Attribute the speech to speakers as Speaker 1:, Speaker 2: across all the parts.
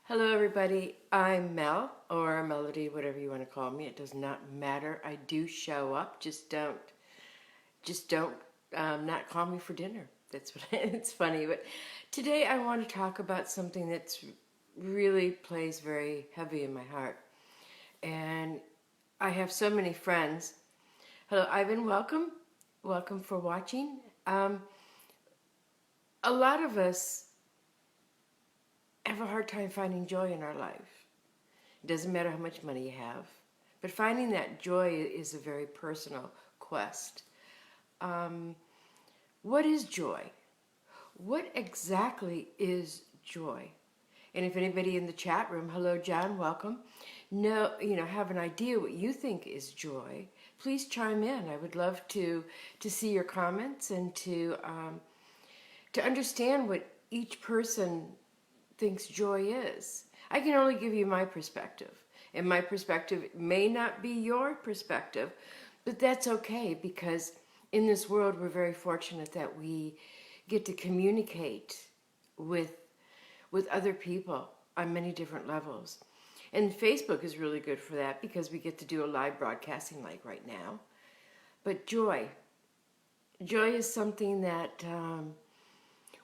Speaker 1: Hello everybody, I'm Mel, or Melody, whatever you want to call me. It does not matter. I do show up, just don't not call me for dinner. That's what it's funny. But today I want to talk about something that's really plays very heavy in my heart. And I have so many friends. Hello Ivan, welcome. Welcome for watching. A lot of us have a hard time finding joy in our life. It doesn't matter how much money you have, but finding that joy is a very personal quest. What is joy? What exactly is joy? And if anybody in the chat room, hello John, welcome, have an idea what you think is joy, please chime in. I would love to see your comments and to understand what each person thinks joy is. I can only give you my perspective, and my perspective may not be your perspective, but that's okay, because in this world we're very fortunate that we get to communicate with other people on many different levels. And Facebook is really good for that because we get to do a live broadcasting like right now. But joy is something that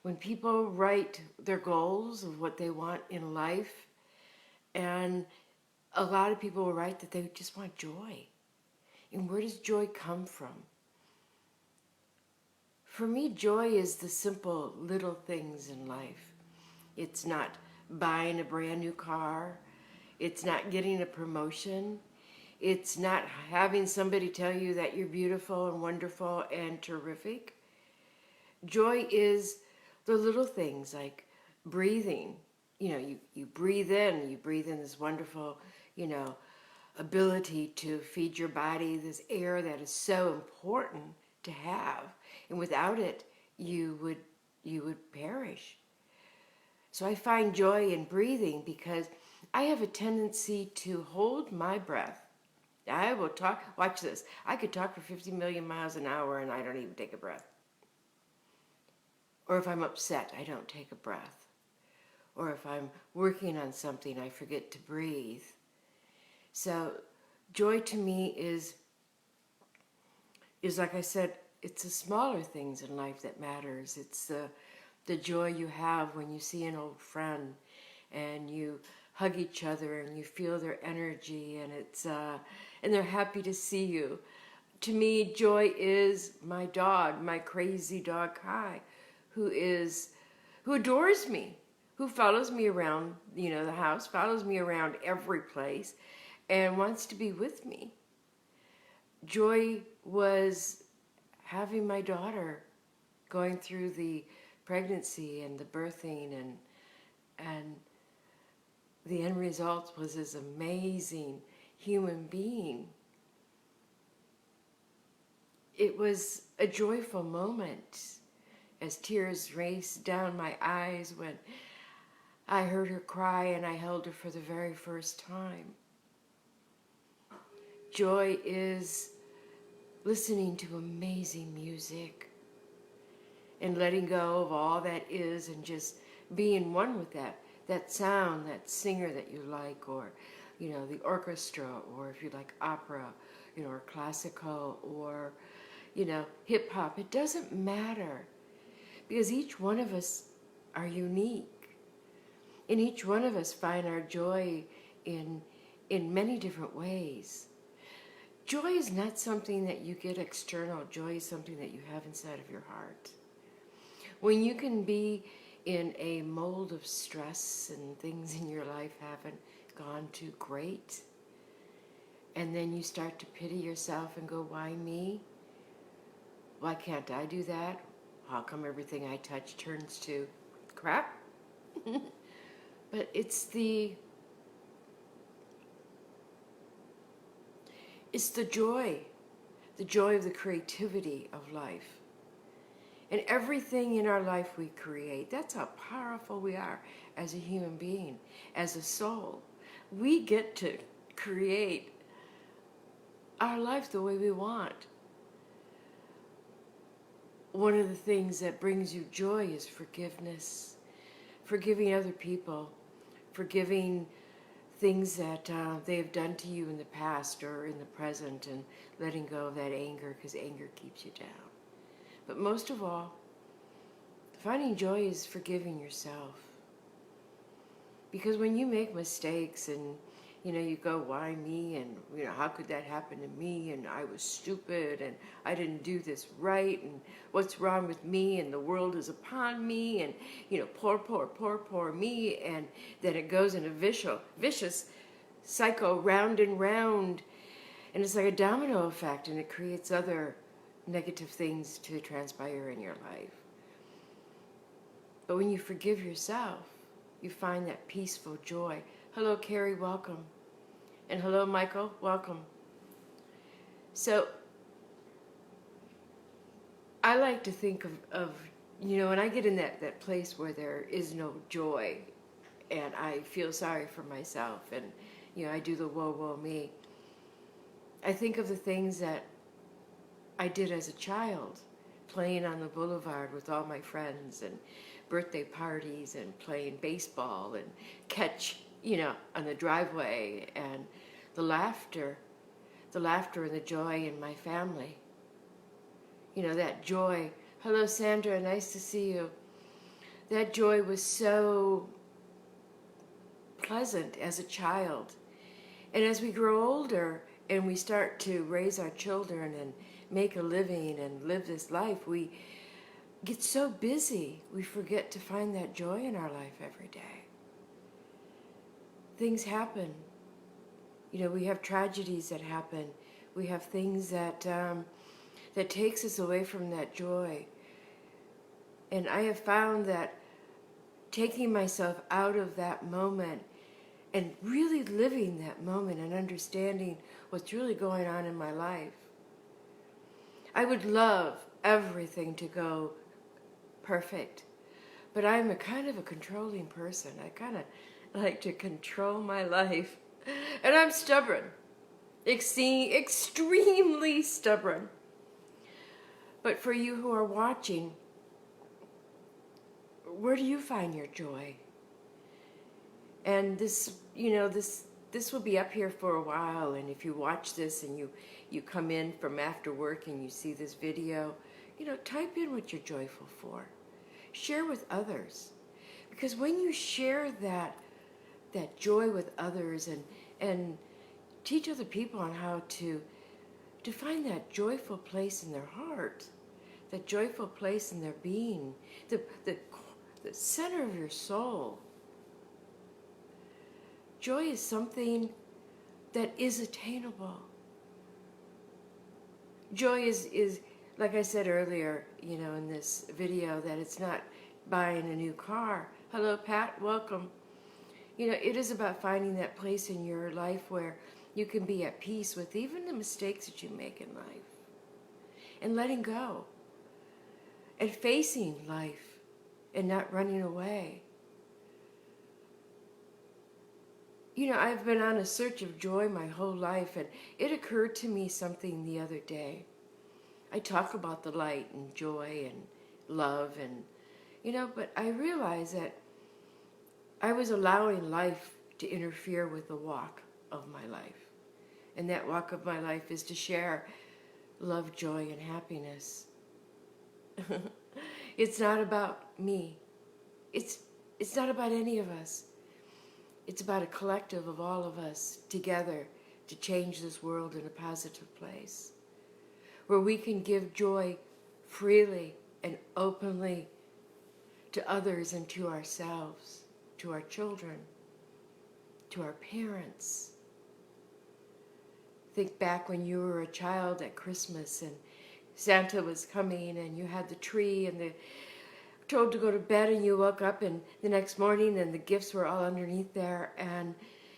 Speaker 1: when people write their goals of what they want in life, and a lot of people will write that they just want joy. And where does joy come from? For me, joy is the simple little things in life. It's not buying a brand new car. It's not getting a promotion. It's not having somebody tell you that you're beautiful and wonderful and terrific. Joy is the little things like breathing. You breathe in this wonderful, ability to feed your body this air that is so important to have. And without it, you would perish. So I find joy in breathing because I have a tendency to hold my breath. I will talk, watch this. I could talk for 50 million miles an hour and I don't even take a breath. Or if I'm upset, I don't take a breath. Or if I'm working on something, I forget to breathe. So joy to me is like I said, it's the smaller things in life that matters. It's the joy you have when you see an old friend and you hug each other and you feel their energy, and and they're happy to see you. To me, joy is my dog, my crazy dog Kai, who adores me, who follows me around, the house, follows me around every place, and wants to be with me. Joy was having my daughter, going through the pregnancy and the birthing, and the end result was this amazing human being. It was a joyful moment as tears raced down my eyes when I heard her cry and I held her for the very first time. Joy is listening to amazing music and letting go of all that is and just being one with that sound, that singer that you like, or the orchestra, or if you like opera, or classical, or hip hop. It doesn't matter, because each one of us are unique, and each one of us find our joy in many different ways. Joy is not something that you get external. Joy is something that you have inside of your heart. When you can be in a mold of stress and things in your life haven't gone too great, and then you start to pity yourself and go, why me? Why can't I do that? How come everything I touch turns to crap? But it's the joy of the creativity of life. And everything in our life we create, that's how powerful we are as a human being, as a soul. We get to create our life the way we want. One of the things that brings you joy is forgiveness, forgiving other people, forgiving things that they have done to you in the past or in the present, and letting go of that anger, because anger keeps you down. But most of all, finding joy is forgiving yourself. Because when you make mistakes and you go, why me? And how could that happen to me? And I was stupid, and I didn't do this right, and what's wrong with me? And the world is upon me, and poor me. And then it goes in a vicious cycle, round and round, and it's like a domino effect, and it creates other negative things to transpire in your life. But when you forgive yourself, you find that peaceful joy. Hello, Carrie, welcome. And hello, Michael, welcome. So, I like to think of when I get in that place where there is no joy, and I feel sorry for myself, and, I do the woe me. I think of the things that I did as a child, playing on the boulevard with all my friends, and birthday parties, and playing baseball, and catch, on the driveway, and the laughter and the joy in my family. That joy. Hello, Sandra, nice to see you. That joy was so pleasant as a child. And as we grow older and we start to raise our children and make a living and live this life, we get so busy we forget to find that joy in our life every day. Things happen. We have tragedies that happen. We have things that takes us away from that joy. And I have found that taking myself out of that moment and really living that moment and understanding what's really going on in my life. I would love everything to go perfect, but I'm a kind of a controlling person. I kind of like to control my life, and I'm stubborn, extremely stubborn. But for you who are watching, where do you find your joy? And this will be up here for a while, and if you watch this and you come in from after work and you see this video, type in what you're joyful for. Share with others. Because when you share that joy with others and teach other people on how to find that joyful place in their heart, that joyful place in their being, the center of your soul. Joy is something that is attainable. Joy is like I said earlier, in this video, that it's not buying a new car. Hello, Pat, welcome. It is about finding that place in your life where you can be at peace with even the mistakes that you make in life, and letting go, and facing life, and not running away. I've been on a search of joy my whole life, and it occurred to me something the other day. I talk about the light and joy and love, and but I realized that I was allowing life to interfere with the walk of my life. And that walk of my life is to share love, joy, and happiness. It's not about me. It's not about any of us. It's about a collective of all of us together to change this world in a positive place, where we can give joy freely and openly to others and to ourselves, to our children, to our parents. Think back when you were a child at Christmas and Santa was coming and you had the tree and the told to go to bed, and you woke up and the next morning and the gifts were all underneath there, and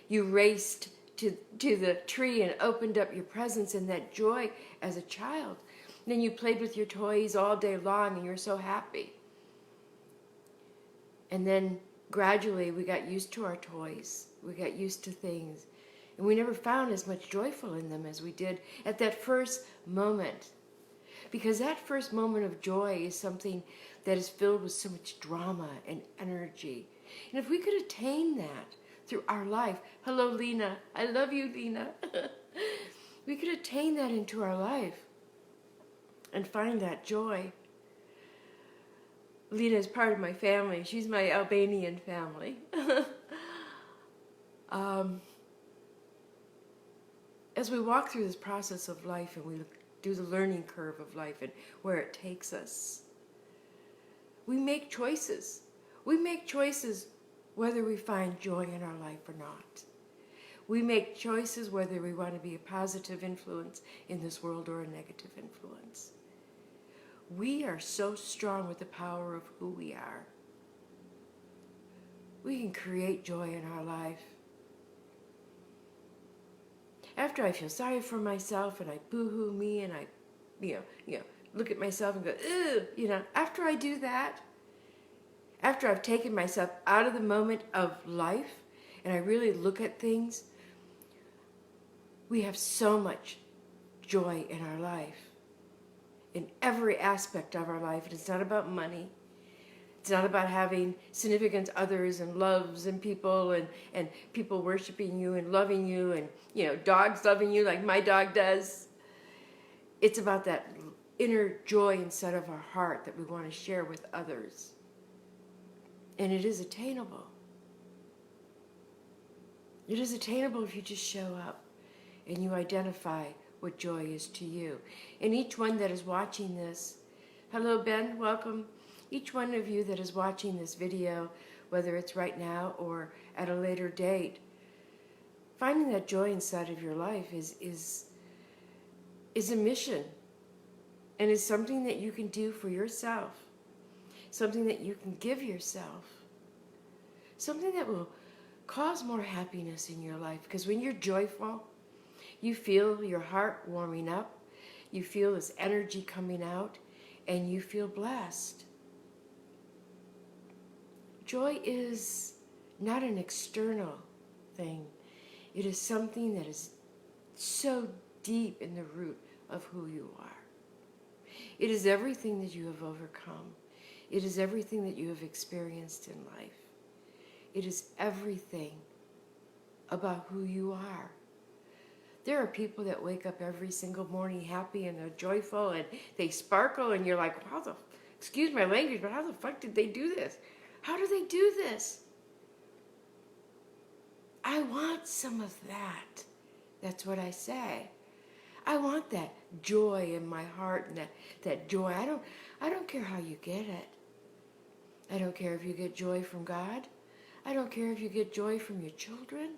Speaker 1: you raced to the tree and opened up your presents, and that joy as a child. And then you played with your toys all day long and you're so happy. And then gradually we got used to our toys. We got used to things. And we never found as much joyful in them as we did at that first moment. Because that first moment of joy is something that is filled with so much drama and energy. And if we could attain that through our life. Hello, Lena. I love you, Lena. We could attain that into our life and find that joy. Lena is part of my family. She's my Albanian family. As we walk through this process of life and we do the learning curve of life and where it takes us, we make choices. We make choices whether we find joy in our life or not. We make choices whether we want to be a positive influence in this world or a negative influence. We are so strong with the power of who we are. We can create joy in our life. After I feel sorry for myself and I boo-hoo me and I, look at myself and go, ugh, after I do that, after I've taken myself out of the moment of life and I really look at things, we have so much joy in our life, in every aspect of our life. And it's not about money. It's not about having significant others and loves and people worshiping you and loving you and, dogs loving you like my dog does. It's about that inner joy inside of our heart that we want to share with others. And it is attainable. It is attainable if you just show up and you identify what joy is to you. And each one that is watching this, hello Ben, welcome. Each one of you that is watching this video, whether it's right now or at a later date, finding that joy inside of your life is a mission, and is something that you can do for yourself, something that you can give yourself, something that will cause more happiness in your life. Because when you're joyful, you feel your heart warming up, you feel this energy coming out, and you feel blessed. Joy is not an external thing. It is something that is so deep in the root of who you are. It is everything that you have overcome. It is everything that you have experienced in life. It is everything about who you are. There are people that wake up every single morning happy and they're joyful and they sparkle and you're like, excuse my language, but how the fuck did they do this? How do they do this? I want some of that. That's what I say. I want that joy in my heart and that joy. I don't care how you get it. I don't care if you get joy from God. I don't care if you get joy from your children.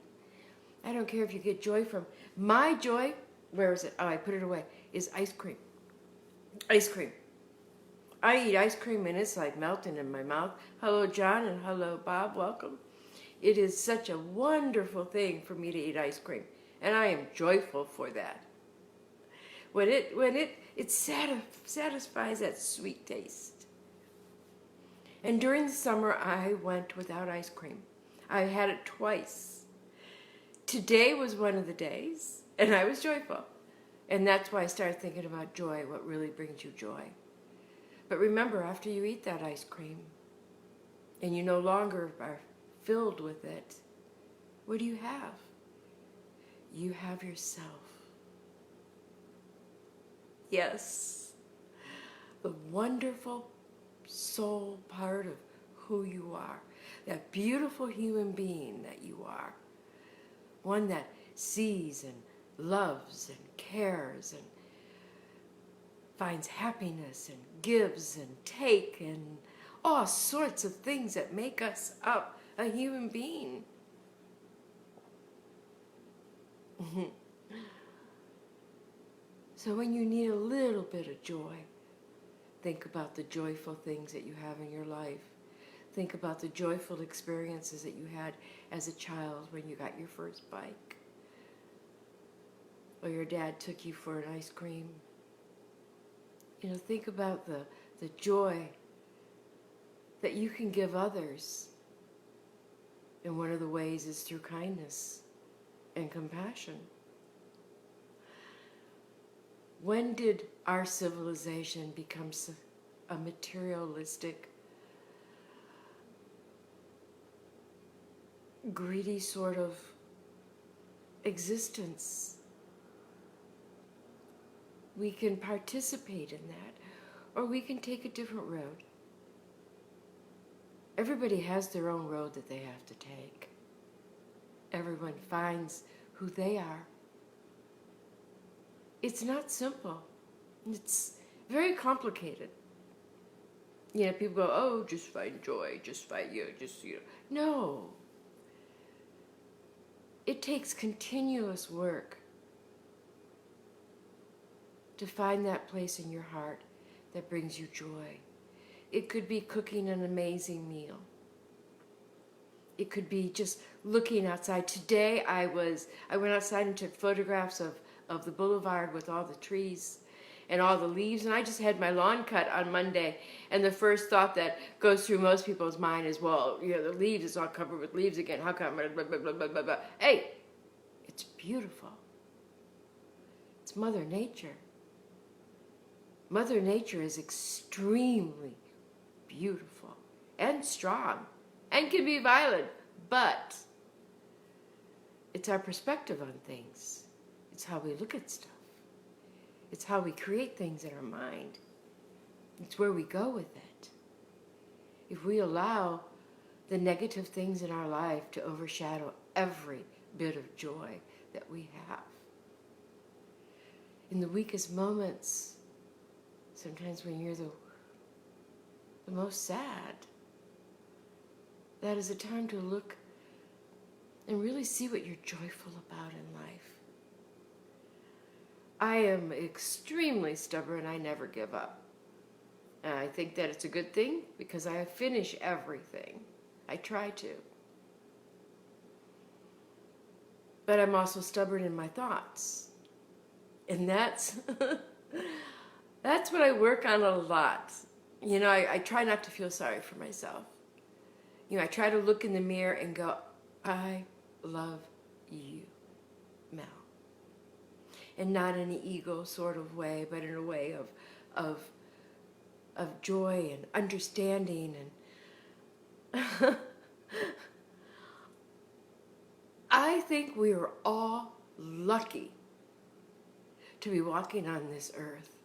Speaker 1: I don't care if you get joy from my joy. Where is it? Oh, I put it away. Is ice cream. Ice cream. I eat ice cream and it's like melting in my mouth. Hello, John, and hello, Bob. Welcome. It is such a wonderful thing for me to eat ice cream, and I am joyful for that. When it satisfies that sweet taste. And during the summer, I went without ice cream. I had it twice. Today was one of the days, and I was joyful. And that's why I started thinking about joy, what really brings you joy. But remember, after you eat that ice cream, and you no longer are filled with it, what do you have? You have yourself. Yes, the wonderful soul part of who you are, that beautiful human being that you are, one that sees and loves and cares and finds happiness and gives and takes and all sorts of things that make us up a human being. So when you need a little bit of joy, think about the joyful things that you have in your life. Think about the joyful experiences that you had as a child when you got your first bike, or your dad took you for an ice cream. Think about the joy that you can give others. And one of the ways is through kindness and compassion. When did our civilization become a materialistic greedy sort of existence. We can participate in that, or we can take a different road. Everybody has their own road that they have to take. Everyone finds who they are. It's not simple. It's very complicated. You know, people go, oh, just find joy, just find No. It takes continuous work to find that place in your heart that brings you joy. It could be cooking an amazing meal. It could be just looking outside. Today I went outside and took photographs of the boulevard with all the trees and all the leaves, and I just had my lawn cut on Monday, and the first thought that goes through most people's mind is, well, you know, the leaves is all covered with leaves again. How come? Blah, blah, blah, blah, blah, blah. Hey, it's beautiful. It's Mother Nature. Mother Nature is extremely beautiful and strong and can be violent, but it's our perspective on things. It's how we look at stuff. It's how we create things in our mind. It's where we go with it. If we allow the negative things in our life to overshadow every bit of joy that we have. In the weakest moments, sometimes when you're the most sad, that is a time to look and really see what you're joyful about in life. I am extremely stubborn. I never give up. And I think that it's a good thing because I finish everything. I try to. But I'm also stubborn in my thoughts. And that's what I work on a lot. You know, I try not to feel sorry for myself. You know, I try to look in the mirror and go, I love you, Mel. And not in an ego sort of way, but in a way of joy and understanding. And I think we are all lucky to be walking on this earth.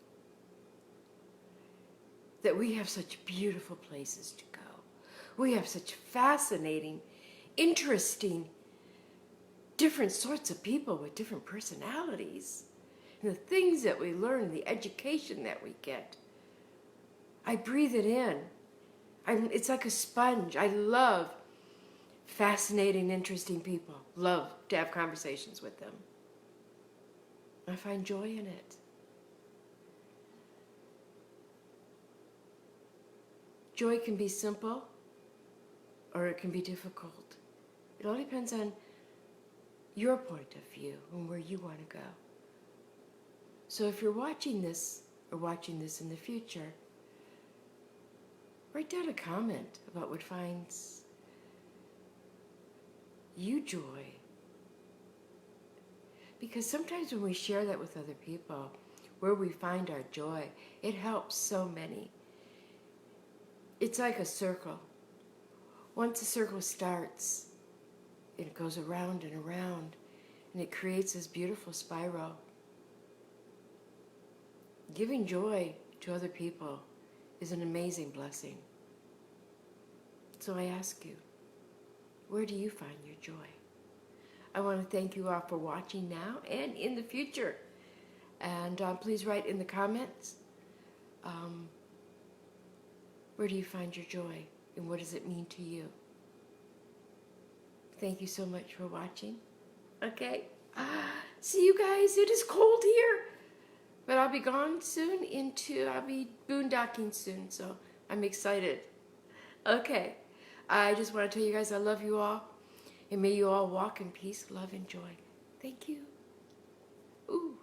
Speaker 1: That we have such beautiful places to go. We have such fascinating, interesting, different sorts of people with different personalities. And the things that we learn, the education that we get. I breathe it in. It's like a sponge. I love fascinating, interesting people. Love to have conversations with them. I find joy in it. Joy can be simple or it can be difficult. It all depends on your point of view and where you want to go. So if you're watching this or watching this in the future, write down a comment about what finds you joy. Because sometimes when we share that with other people, where we find our joy, it helps so many. It's like a circle. Once a circle starts, it goes around and around, and it creates this beautiful spiral. Giving joy to other people is an amazing blessing. So I ask you, where do you find your joy? I want to thank you all for watching now and in the future. And please write in the comments, where do you find your joy and what does it mean to you? Thank you so much for watching. Okay, see you guys. It is cold here, but I'll be gone soon I'll be boondocking soon, so I'm excited. Okay, I just want to tell you guys I love you all, and may you all walk in peace, love, and joy. Thank you. Ooh.